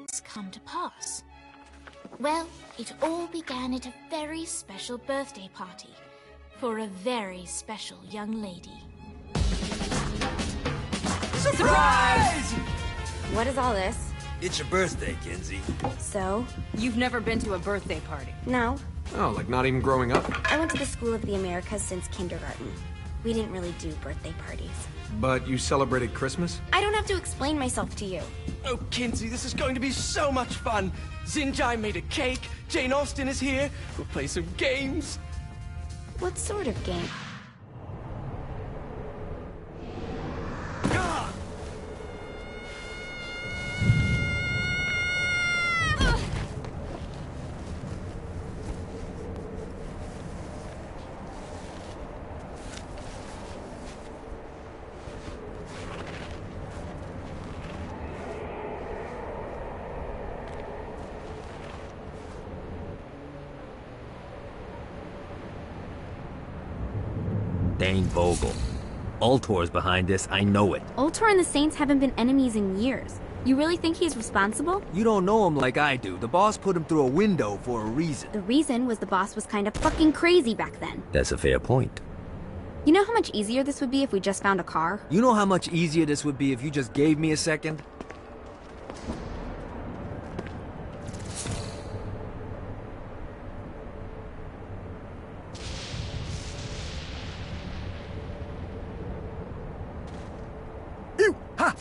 this come to pass? Well, it all began at a very special birthday party for a very special young lady. Surprise! What is all this? It's your birthday, Kinsey. So? You've never been to a birthday party? No. Oh, like not even growing up? I went to the School of the Americas since kindergarten. We didn't really do birthday parties. But you celebrated Christmas? I don't have to explain myself to you. Oh, Kinsey, this is going to be so much fun. Xinjai made a cake, Jane Austen is here, we'll play some games. What sort of game? Dane Vogel. Ultor's behind this, I know it. Ultor and the Saints haven't been enemies in years. You really think he's responsible? You don't know him like I do. The boss put him through a window for a reason. The reason was the boss was kind of fucking crazy back then. That's a fair point. You know how much easier this would be if we just found a car? You know how much easier this would be if you just gave me a second? Ew! Ha!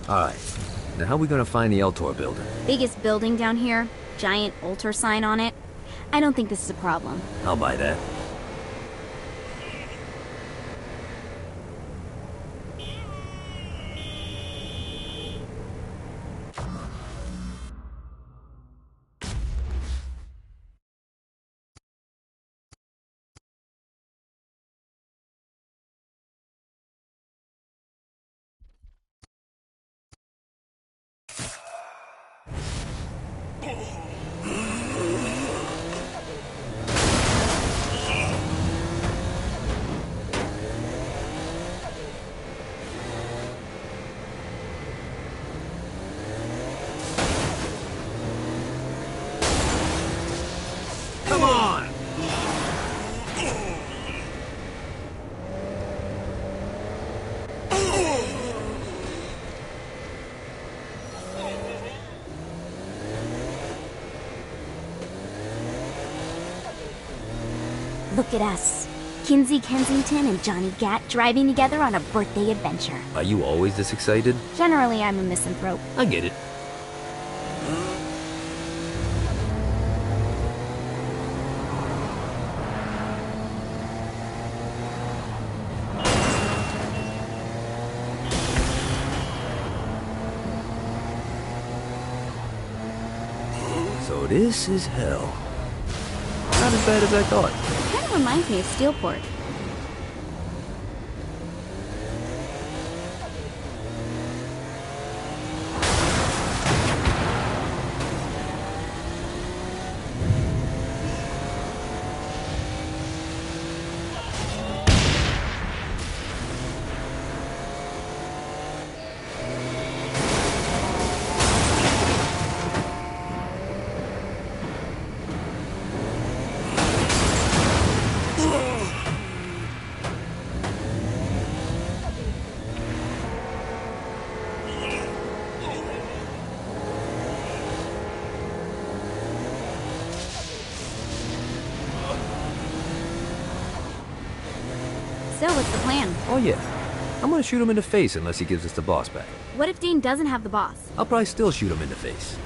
Alright, now how are we gonna find the Ultor building? Biggest building down here, giant Ultor sign on it. I don't think this is a problem. I'll buy that. Come on! Look at us. Kinsey Kensington and Johnny Gat driving together on a birthday adventure. Are you always this excited? Generally, I'm a misanthrope. I get it. So this is hell. Not as bad as I thought. Kind of reminds me of Steelport. So, what's the plan? Oh yeah. I'm gonna shoot him in the face unless he gives us the boss back. What if Dane doesn't have the boss? I'll probably still shoot him in the face.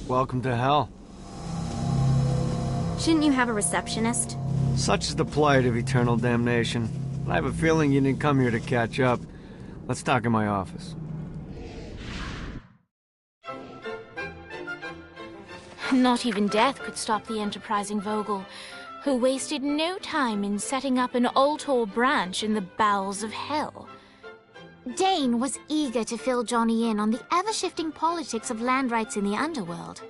Welcome to hell. Shouldn't you have a receptionist? Such is the plight of eternal damnation. I have a feeling you didn't come here to catch up. Let's talk in my office. Not even death could stop the enterprising Vogel, who wasted no time in setting up an Ultor branch in the bowels of hell. Dane was eager to fill Johnny in on the ever-shifting politics of land rights in the underworld.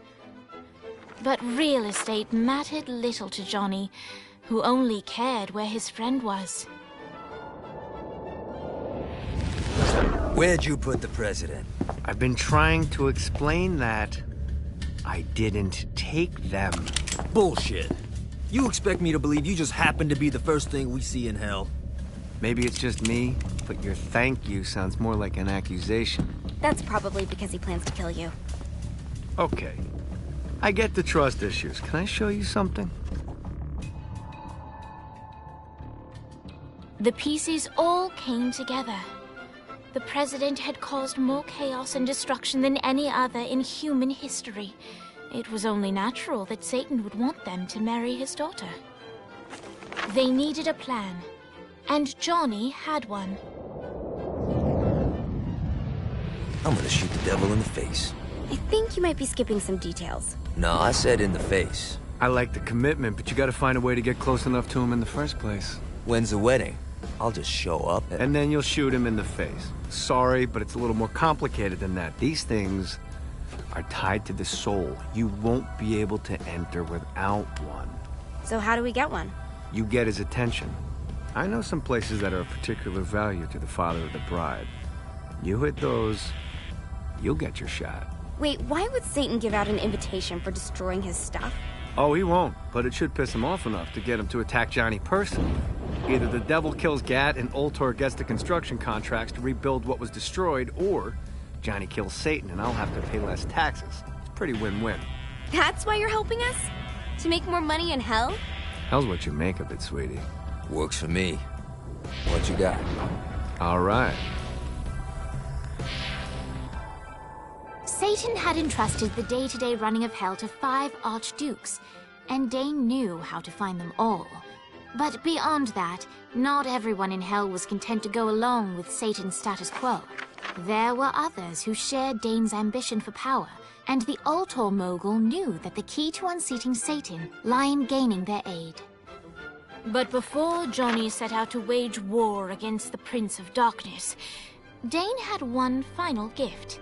But real estate mattered little to Johnny, who only cared where his friend was. Where'd you put the president? I've been trying to explain that. I didn't take them. Bullshit. You expect me to believe you just happened to be the first thing we see in hell? Maybe it's just me, but your thank you sounds more like an accusation. That's probably because he plans to kill you. Okay. I get the trust issues. Can I show you something? The pieces all came together. The president had caused more chaos and destruction than any other in human history. It was only natural that Satan would want them to marry his daughter. They needed a plan, and Johnny had one. I'm gonna shoot the devil in the face. I think you might be skipping some details. No, I said in the face. I like the commitment, but you gotta find a way to get close enough to him in the first place. When's the wedding? I'll just show up And then you'll shoot him in the face. Sorry, but it's a little more complicated than that. These things are tied to the soul. You won't be able to enter without one. So how do we get one? You get his attention. I know some places that are of particular value to the father of the bride. You hit those, you'll get your shot. Wait, why would Satan give out an invitation for destroying his stuff? Oh, he won't, but it should piss him off enough to get him to attack Johnny personally. Either the devil kills Gat and Ultor gets the construction contracts to rebuild what was destroyed, or Johnny kills Satan and I'll have to pay less taxes. It's pretty win-win. That's why you're helping us? To make more money in hell? Hell's what you make of it, sweetie. Works for me. What you got? All right. Satan had entrusted the day-to-day running of hell to 5 archdukes, and Dane knew how to find them all. But beyond that, not everyone in hell was content to go along with Satan's status quo. There were others who shared Dane's ambition for power, and the Ultor mogul knew that the key to unseating Satan lay in gaining their aid. But before Johnny set out to wage war against the Prince of Darkness, Dane had one final gift,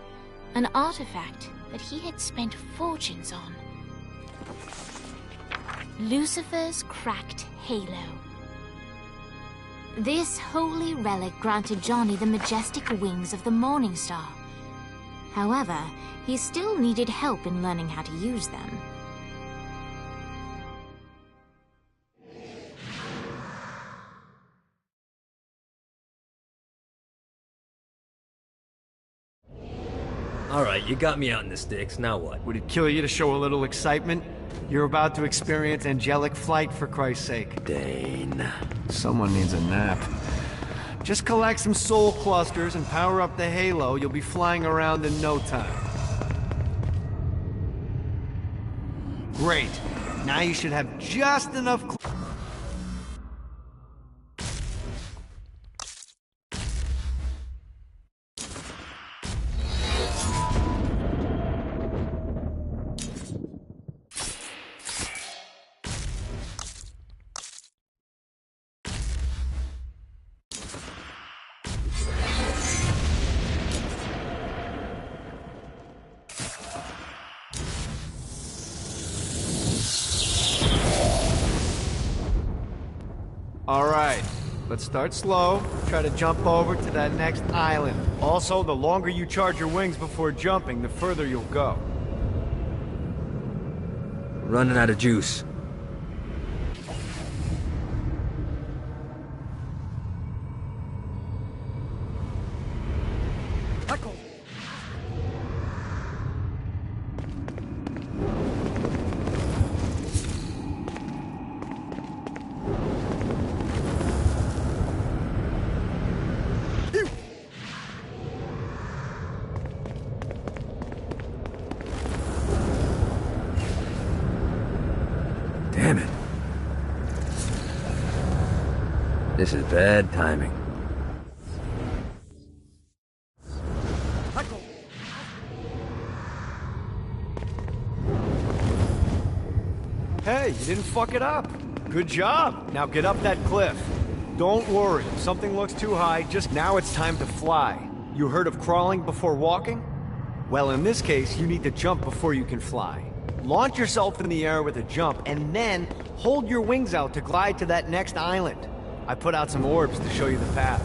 an artifact that he had spent fortunes on. Lucifer's cracked halo. This holy relic granted Johnny the majestic wings of the Morning Star. However, he still needed help in learning how to use them. Alright, you got me out in the sticks, now what? Would it kill you to show a little excitement? You're about to experience angelic flight, for Christ's sake. Dane. Someone needs a nap. Just collect some soul clusters and power up the halo. You'll be flying around in no time. Great. Now you should have just enough All right, let's start slow. Try to jump over to that next island. Also, the longer you charge your wings before jumping, the further you'll go. Running out of juice. Damn it. This is bad timing. Hey, you didn't fuck it up. Good job. Now get up that cliff. Don't worry, if something looks too high, just now it's time to fly. You heard of crawling before walking? Well, in this case, you need to jump before you can fly. Launch yourself in the air with a jump, and then hold your wings out to glide to that next island. I put out some orbs to show you the path.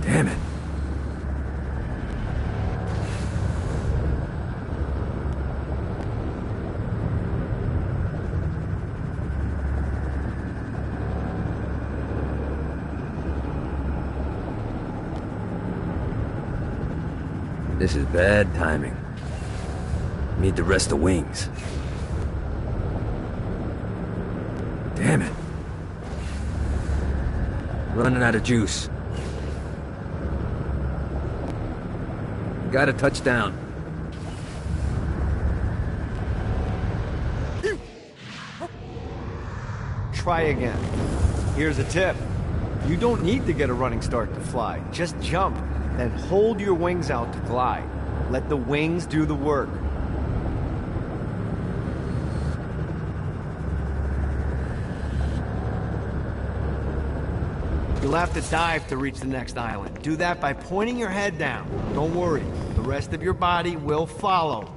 Damn it. This is bad timing. Need to rest the wings. Damn it. Running out of juice. Got a touchdown. Try again. Here's a tip. You don't need to get a running start to fly. Just jump, then hold your wings out to glide. Let the wings do the work. You'll have to dive to reach the next island. Do that by pointing your head down. Don't worry, the rest of your body will follow.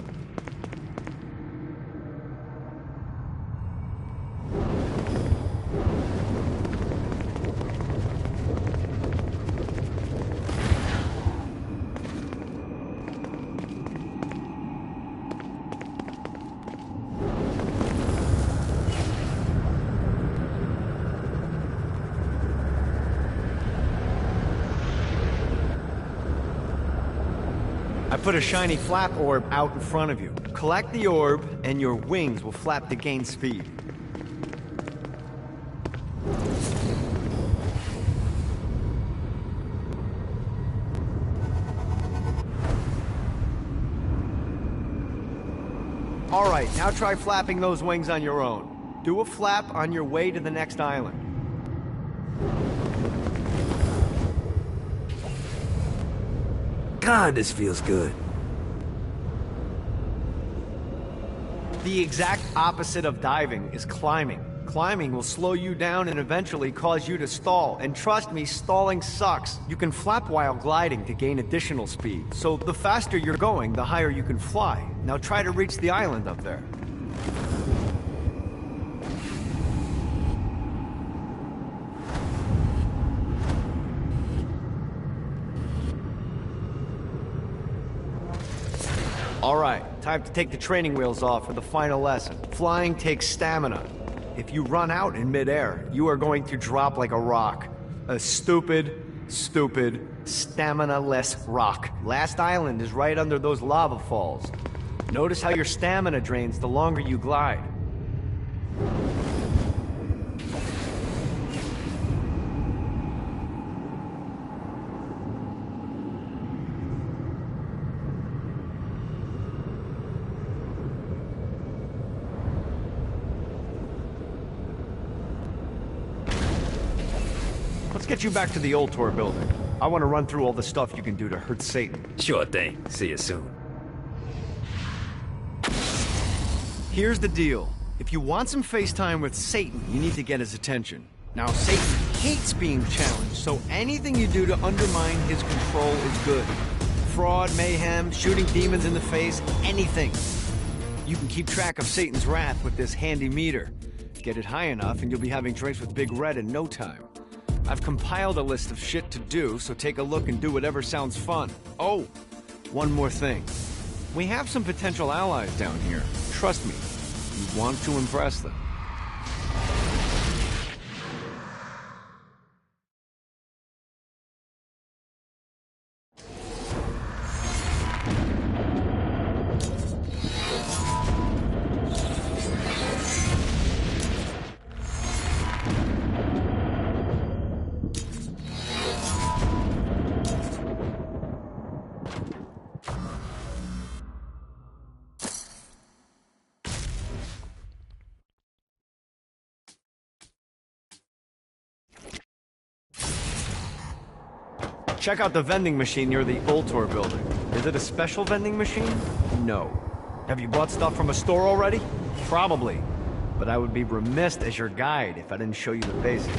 I put a shiny flap orb out in front of you. Collect the orb, and your wings will flap to gain speed. All right, now try flapping those wings on your own. Do a flap on your way to the next island. God, this feels good. The exact opposite of diving is climbing. Climbing will slow you down and eventually cause you to stall. And trust me, stalling sucks. You can flap while gliding to gain additional speed. So the faster you're going, the higher you can fly. Now try to reach the island up there. All right, time to take the training wheels off for the final lesson. Flying takes stamina. If you run out in midair, you are going to drop like a rock. A stupid, stamina-less rock. Last island is right under those lava falls. Notice how your stamina drains the longer you glide. Let's get you back to the old tour building. I want to run through all the stuff you can do to hurt Satan. Sure thing. See you soon. Here's the deal. If you want some FaceTime with Satan, you need to get his attention. Now, Satan hates being challenged, so anything you do to undermine his control is good. Fraud, mayhem, shooting demons in the face, anything. You can keep track of Satan's wrath with this handy meter. Get it high enough and you'll be having drinks with Big Red in no time. I've compiled a list of shit to do, so take a look and do whatever sounds fun. Oh, one more thing. We have some potential allies down here. Trust me, you want to impress them. Check out the vending machine near the Ultor building. Is it a special vending machine? No. Have you bought stuff from a store already? Probably. But I would be remiss as your guide if I didn't show you the basics.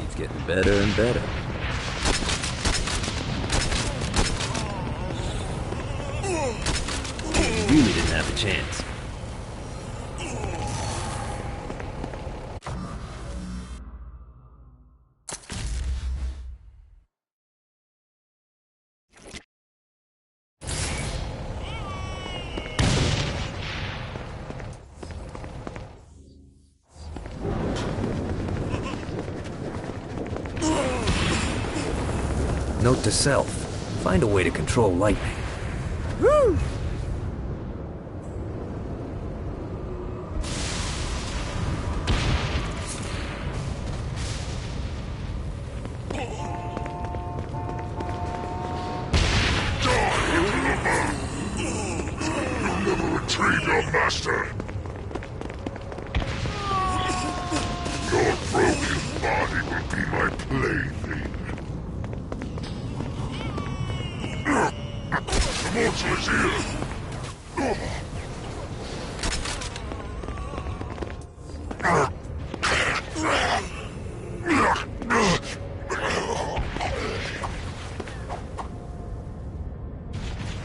Keeps getting better and better. You really didn't have a chance. Note to self, find a way to control lightning. Woo! Retrieve your master. Your broken body will be my plaything. The mortal is here.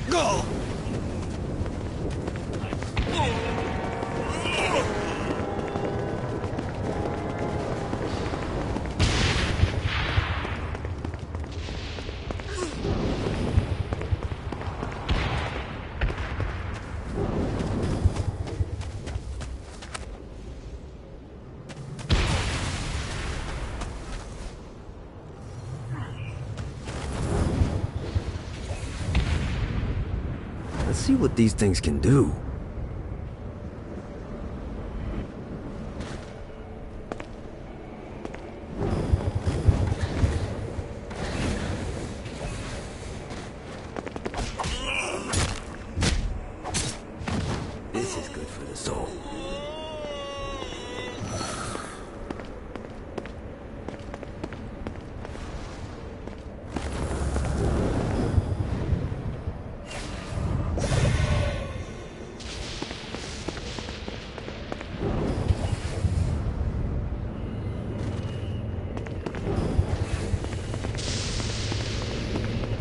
Go! Let's see what these things can do. This is good for the soul.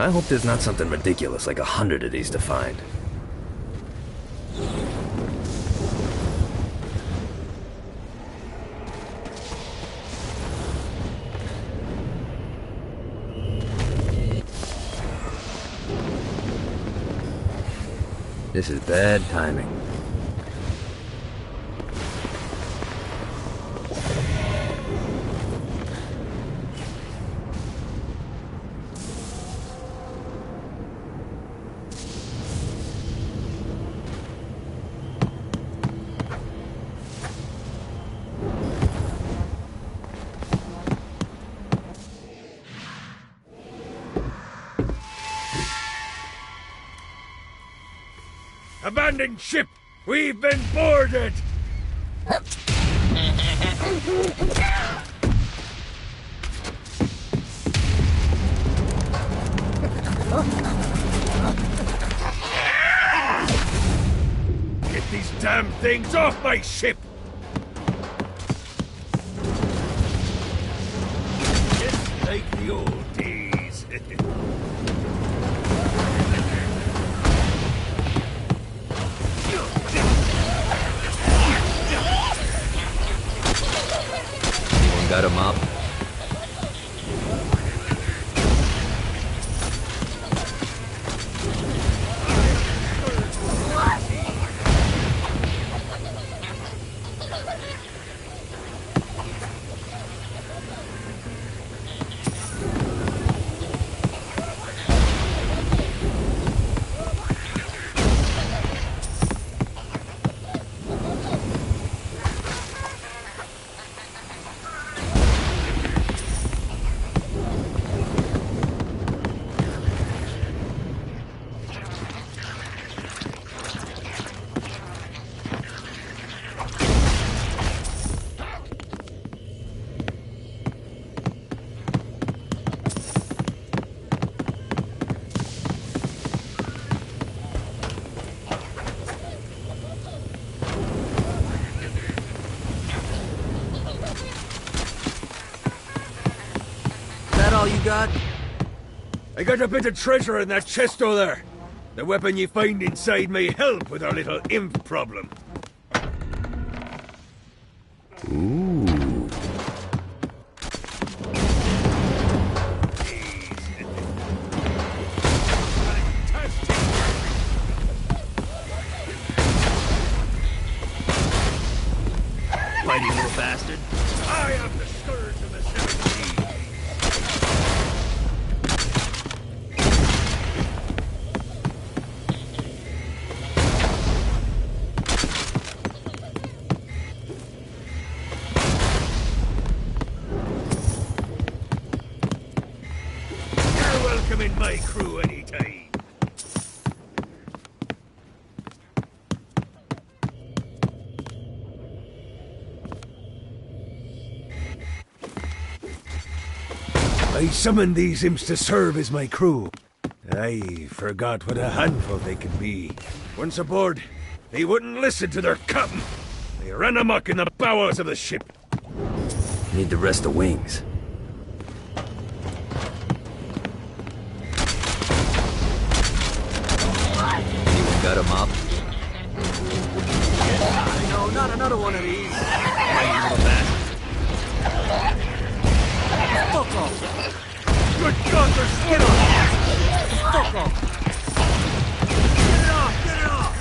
I hope there's not something ridiculous like 100 of these to find. This is bad timing. Abandoned ship! We've been boarded! Get these damn things off my ship! Just like the old days. Anyone got a mop? That all you got? I got a bit of treasure in that chest over there. The weapon you find inside may help with our little imp problem. Ooh. Mighty little bastard. I am the scourge of the seven seas. You're welcome in my crew anytime. I summoned these imps to serve as my crew. I forgot what a handful they can be. Once aboard, they wouldn't listen to their captain. They ran amok in the bowels of the ship. Need to rest the wings. Anyone got a mop? No, not another one of these. Mighty little bastard. Fuck off. Good God, they're skin off! Fuck off. Get it off, get it off.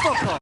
Fuck off.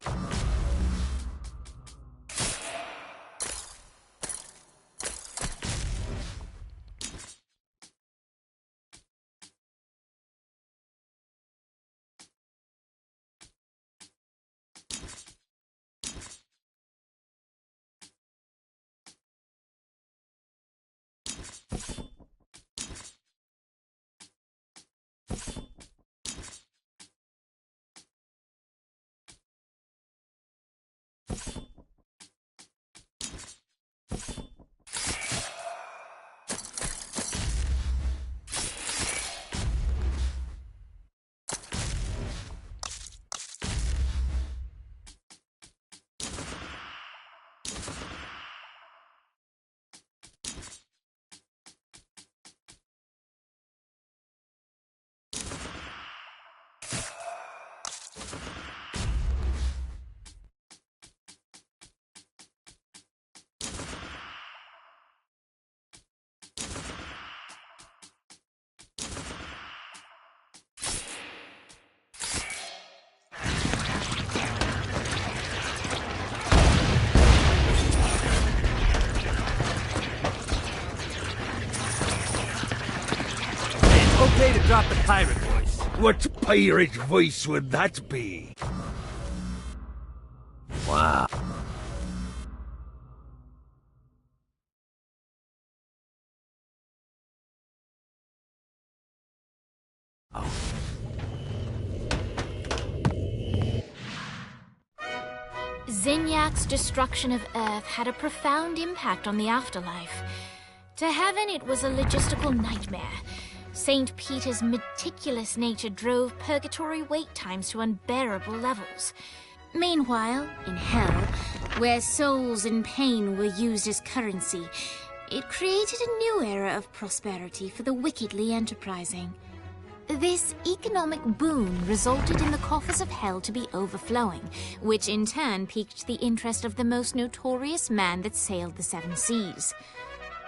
Okay to drop the pirate voice. What pirate voice would that be? Wow. Zinyak's destruction of Earth had a profound impact on the afterlife. To heaven, it was a logistical nightmare. St. Peter's meticulous nature drove purgatory wait times to unbearable levels. Meanwhile, in hell, where souls in pain were used as currency, it created a new era of prosperity for the wickedly enterprising. This economic boon resulted in the coffers of hell to be overflowing, which in turn piqued the interest of the most notorious man that sailed the seven seas.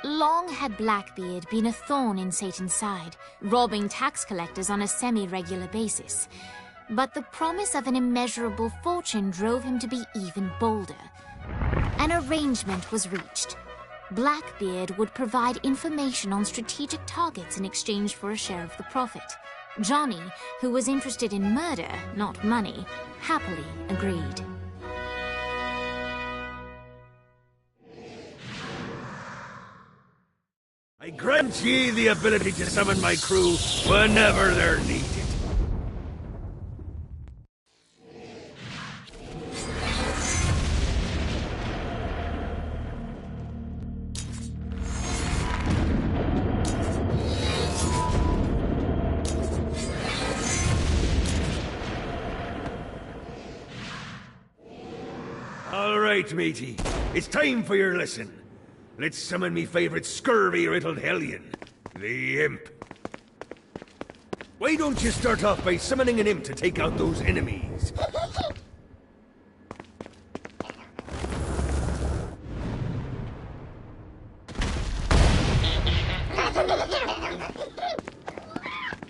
Long had Blackbeard been a thorn in Satan's side, robbing tax collectors on a semi-regular basis. But the promise of an immeasurable fortune drove him to be even bolder. An arrangement was reached. Blackbeard would provide information on strategic targets in exchange for a share of the profit. Johnny, who was interested in murder, not money, happily agreed. I grant ye the ability to summon my crew whenever they're needed. All right, matey. It's time for your lesson. Let's summon me favorite scurvy-riddled hellion, the Imp. Why don't you start off by summoning an Imp to take out those enemies?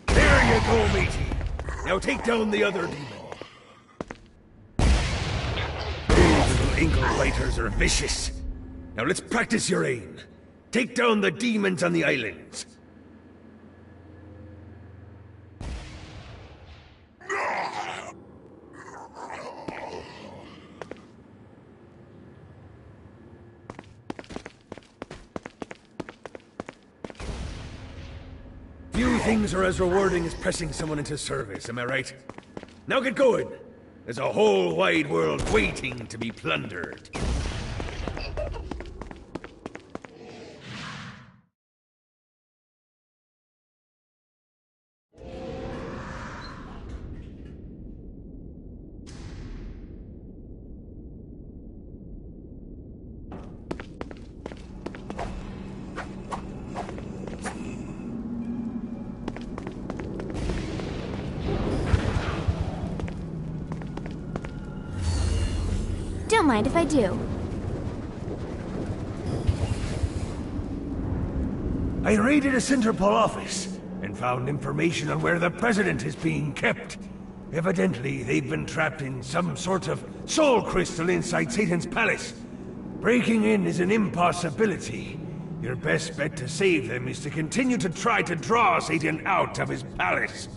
There you go, matey. Now take down the other demon. These little ankle biters are vicious. Now let's practice your aim. Take down the demons on the islands. Few things are as rewarding as pressing someone into service, am I right? Now get going. There's a whole wide world waiting to be plundered. Don't mind if I do. I raided a Centerpol office and found information on where the President is being kept. Evidently, they've been trapped in some sort of soul crystal inside Satan's palace. Breaking in is an impossibility. Your best bet to save them is to continue to try to draw Satan out of his palace.